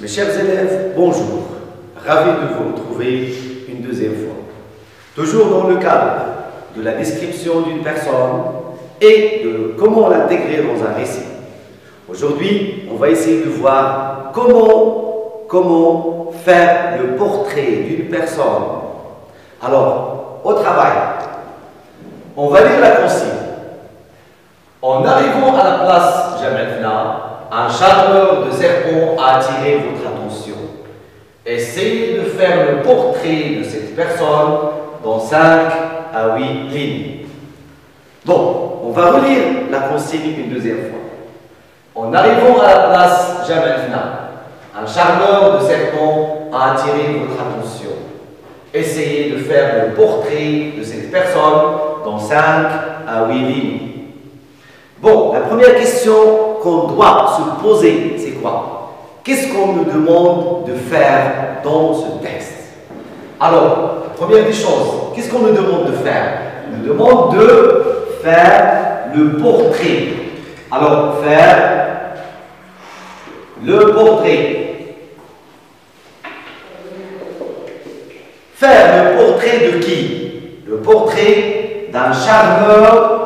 Mes chers élèves, bonjour. Ravi de vous retrouver une deuxième fois. Toujours dans le cadre de la description d'une personne et de comment l'intégrer dans un récit. Aujourd'hui, on va essayer de voir comment faire le portrait d'une personne. Alors, au travail, on va lire la consigne. En arrivant à la place Jamelfna, un charmeur de serpent a attiré votre attention. Essayez de faire le portrait de cette personne dans 5 à 8 lignes. Bon, on va relire la consigne une deuxième fois. En arrivant à la place Jamelfna, un charmeur de serpent a attiré votre attention. Essayez de faire le portrait de cette personne dans 5 à 8 lignes. Bon, la première question qu'on doit se poser, c'est quoi? Qu'est-ce qu'on nous demande de faire dans ce texte? Alors, première des choses, qu'est-ce qu'on nous demande de faire? On nous demande de faire le portrait. Alors, faire le portrait. Faire le portrait de qui? Le portrait d'un charmeur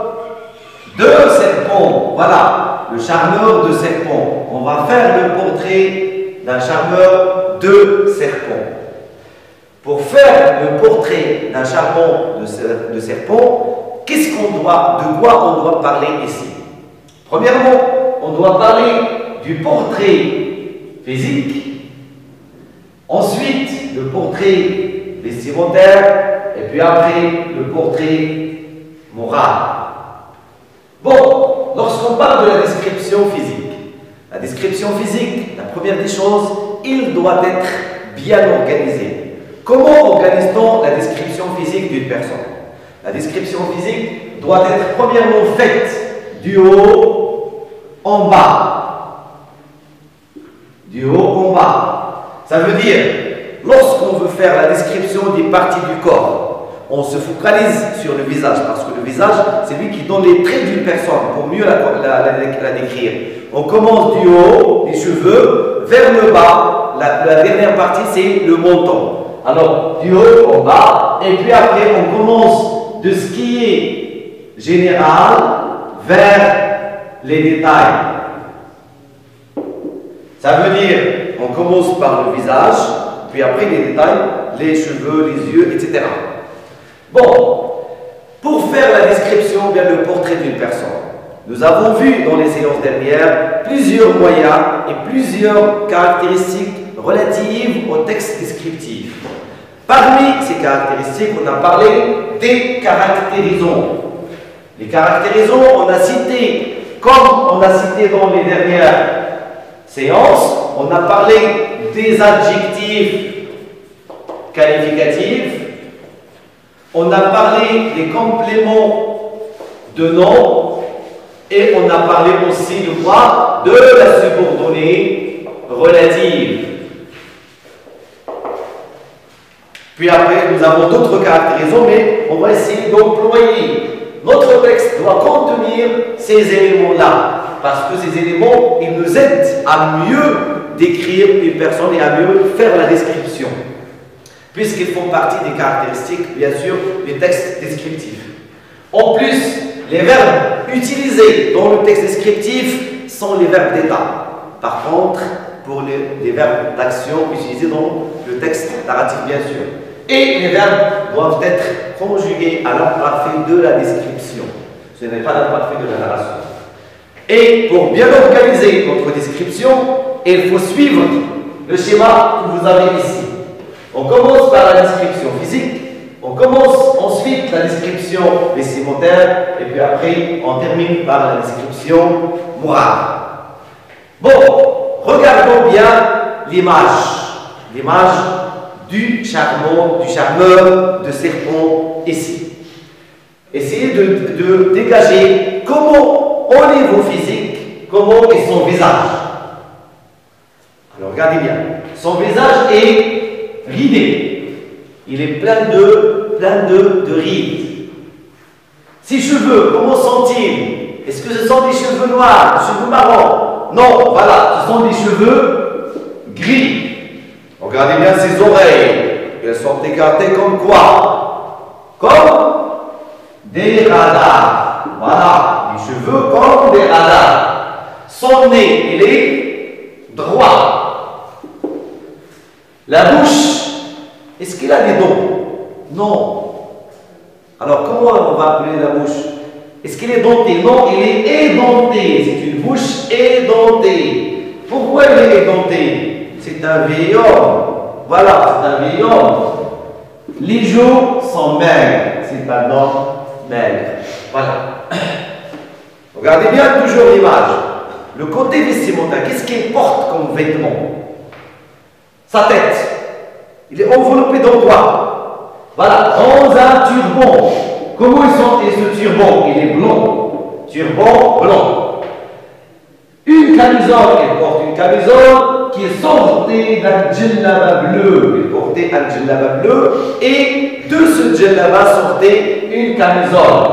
de serpent. Voilà, le charmeur de serpent. On va faire le portrait d'un charmeur de serpent. Pour faire le portrait d'un charmeur de serpent, de quoi on doit parler ici? Premièrement, on doit parler du portrait physique. Ensuite, le portrait vestimentaire. Et puis après, le portrait moral. Bon, lorsqu'on parle de la description physique, la première des choses, il doit être bien organisé. Comment organise-t-on la description physique d'une personne? La description physique doit être premièrement faite du haut en bas. Du haut en bas. Ça veut dire, lorsqu'on veut faire la description des parties du corps, on se focalise sur le visage, parce que le visage, c'est lui qui donne les traits d'une personne, pour mieux la décrire. On commence du haut, les cheveux, vers le bas, la dernière partie, c'est le menton. Alors, du haut en bas, et puis après, on commence de ce qui est général vers les détails. Ça veut dire, on commence par le visage, puis après les détails, les cheveux, les yeux, etc. Bon, pour faire la description, bien le portrait d'une personne, nous avons vu dans les séances dernières plusieurs moyens et plusieurs caractéristiques relatives au texte descriptif. Parmi ces caractéristiques, on a parlé des caractérisons. Les caractérisons, on a cité, comme on a cité dans les dernières séances, on a parlé des adjectifs qualificatifs. On a parlé des compléments de nom et on a parlé aussi de quoi? De la subordonnée relative. Puis après, nous avons d'autres caractérisons, mais on va essayer d'employer. Notre texte doit contenir ces éléments-là, parce que ces éléments, ils nous aident à mieux décrire une personne et à mieux faire la description, puisqu'ils font partie des caractéristiques, bien sûr, du texte descriptif. En plus, les verbes utilisés dans le texte descriptif sont les verbes d'état. Par contre, pour les verbes d'action utilisés dans le texte narratif, bien sûr. Et les verbes doivent être conjugués à l'imparfait de la description. Ce n'est pas l'imparfait de la narration. Et pour bien organiser notre description, il faut suivre le schéma que vous avez ici. On commence par la description physique, on commence ensuite la description vestimentaire, et puis après, on termine par la description morale. Bon, regardons bien l'image du charmeur de serpent ici. Essayez de dégager comment, au niveau physique, comment est son visage. Alors, regardez bien. Son visage est ridé. Il est plein de rides. Ses cheveux, comment sont-ils? Est-ce que ce sont des cheveux noirs, des cheveux marrons? Non, voilà, ce sont des cheveux gris. Regardez bien ses oreilles. Elles sont écartées comme quoi? Comme des radars. Voilà, les cheveux comme des radars. Son nez, il est droit. La bouche, est-ce qu'il a des dents? Non. Alors, comment on va appeler la bouche? Est-ce qu'il est denté? Non, il est édenté. C'est une bouche édentée. Pourquoi il est édenté? C'est un vieil homme. Voilà, c'est un vieil homme. Les joues sont maigres. C'est un homme maigre. Voilà. Regardez bien toujours l'image. Le côté vestimentaire, qu'est-ce qu'il porte comme vêtement? Sa tête. Il est enveloppé dans quoi? Voilà, dans un turban. Comment est ce turban? Il est blanc. Turban blanc. Une camisole, il porte une camisole qui est sortie d'un djellaba bleu. Il portait un djellaba bleu et de ce djellaba sortait une camisole.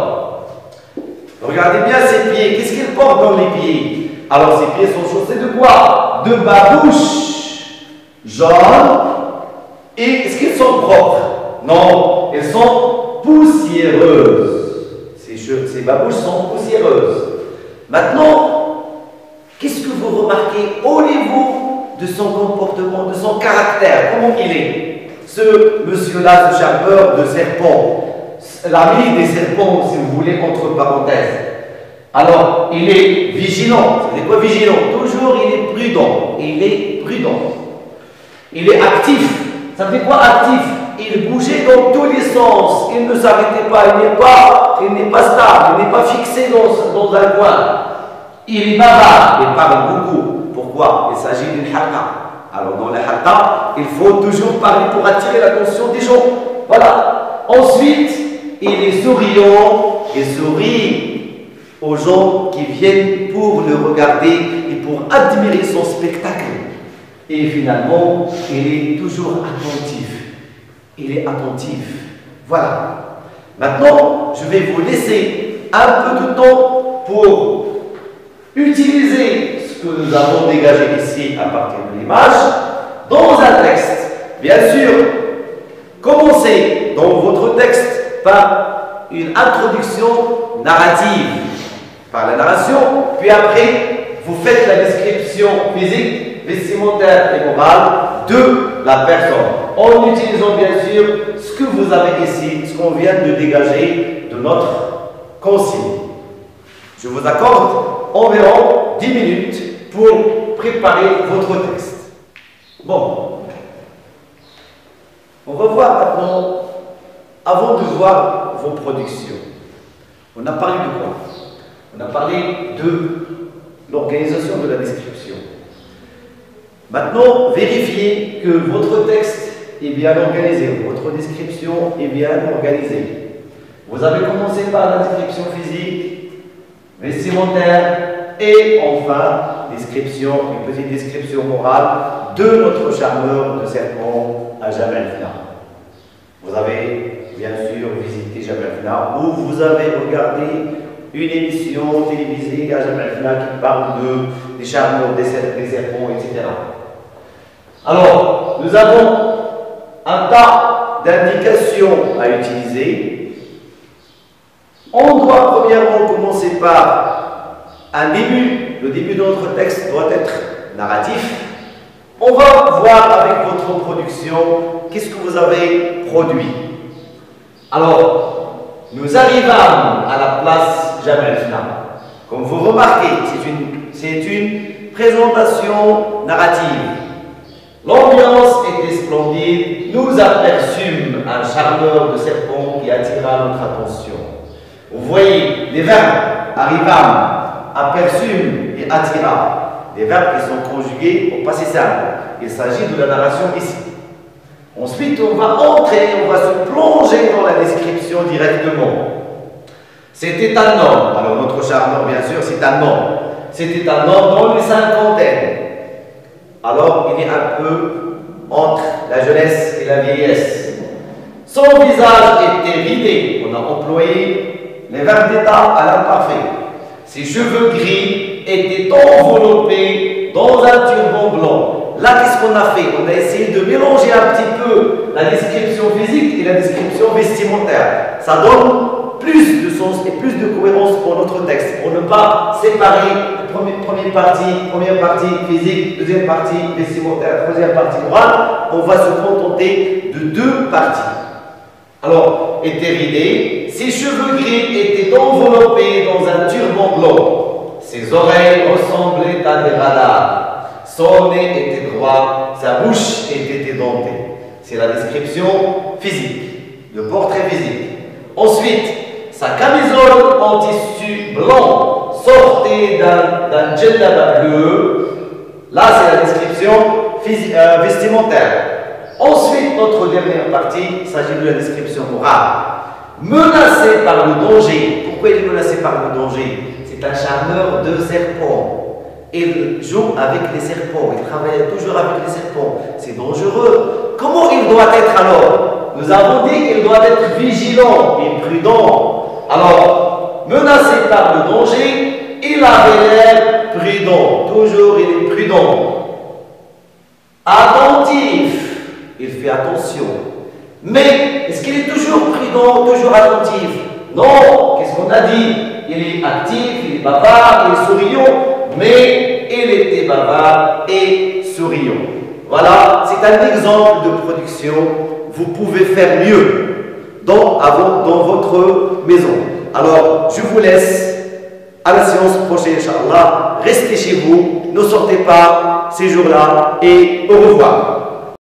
Regardez bien ses pieds. Qu'est-ce qu'il porte dans les pieds? Alors ses pieds sont chaussés de quoi? De babouches jaunes. Et est-ce qu'ils sont propres? Non, elles sont poussiéreuses. Ces babouches sont poussiéreuses. Maintenant, qu'est-ce que vous remarquez au niveau de son comportement, de son caractère? Comment il est? Ce monsieur-là, ce charmeur de serpents, l'ami des serpents, si vous voulez, entre parenthèses. Alors, il est vigilant. C'est quoi vigilant? Toujours, il est prudent. Il est prudent. Il est actif. Ça fait quoi actif? Il bougeait dans tous les sens. Il ne s'arrêtait pas. Il n'est pas stable. Il n'est pas fixé dans un coin. Il est bavard. Il parle beaucoup. Pourquoi? Il s'agit d'une halqa. Alors, dans la halqa, il faut toujours parler pour attirer l'attention des gens. Voilà. Ensuite, il est souriant et sourit aux gens qui viennent pour le regarder et pour admirer son spectacle. Et finalement, il est toujours attentif. Il est attentif. Voilà. Maintenant, je vais vous laisser un peu de temps pour utiliser ce que nous avons dégagé ici à partir de l'image dans un texte. Bien sûr, commencez dans votre texte par une introduction narrative, par la narration, puis après, vous faites la description physique, vestimentaire et morale de la personne, en utilisant bien sûr ce que vous avez ici, ce qu'on vient de dégager de notre consigne. Je vous accorde environ 10 minutes pour préparer votre texte. Bon, on va voir maintenant, avant de voir vos productions, on a parlé de quoi? On a parlé de l'organisation de la description. Maintenant, vérifiez que votre texte est bien organisé, votre description est bien organisée. Vous avez commencé par la description physique, vestimentaire et enfin, une petite description morale de notre charmeur de serpent à Jabal Fna. Vous avez bien sûr visité Jabal Fna où vous avez regardé une émission télévisée à Jabal Fna qui parle des charmeurs, des serpents, etc. Alors, nous avons un tas d'indications à utiliser. On doit premièrement commencer par un début. Le début de notre texte doit être narratif. On va voir avec votre production qu'est-ce que vous avez produit. Alors, nous arrivons à la place Jabal Fna. Comme vous remarquez, c'est une présentation narrative. L'ambiance était splendide. Nous aperçûmes un charmeur de serpent qui attira notre attention. Vous voyez, les verbes arrivâmes, aperçûmes et attira. Des verbes qui sont conjugués au passé simple. Il s'agit de la narration ici. Ensuite, on va entrer, on va se plonger dans la description directement. C'était un homme. Alors, notre charmeur, bien sûr, c'est un homme. C'était un homme dans les cinquantaines. Alors, il est un peu entre la jeunesse et la vieillesse. Son visage était ridé. On a employé les verbes d'état à l'imparfait. Ses cheveux gris étaient enveloppés dans un turban blanc. Là, qu'est-ce qu'on a fait? On a essayé de mélanger un petit peu la description physique et la description vestimentaire. Ça donne plus de sens et plus de cohérence pour notre texte, pour ne pas séparer première partie physique, deuxième partie vestimentaire, troisième partie orale. On va se contenter de deux parties. Alors, était ridé, ses cheveux gris étaient enveloppés dans un turban blanc. Ses oreilles ressemblaient à des radars. Son nez était droit, sa bouche était édentée. C'est la description physique, le portrait physique. Ensuite, sa camisole en tissu blanc sortait d'un djellaba bleu. Là, c'est la description vestimentaire. Ensuite, notre dernière partie, il s'agit de la description morale. Menacé par le danger. Pourquoi il est menacé par le danger? C'est un charmeur de serpents. Il joue avec les serpents. Il travaille toujours avec les serpents. C'est dangereux. Comment il doit être alors? Nous avons dit qu'il doit être vigilant et prudent. Alors, menacé par le danger, il avait l'air prudent. Toujours, il est prudent. Attentif. Il fait attention. Mais, est-ce qu'il est toujours prudent, toujours attentif? Non. Qu'est-ce qu'on a dit? Il est actif, il est bavard, il est souriant, mais il était bavard et souriant. Voilà, c'est un exemple de production. Vous pouvez faire mieux dans votre maison. Alors, je vous laisse à la séance prochaine, Inch'Allah. Restez chez vous, ne sortez pas ces jours-là et au revoir.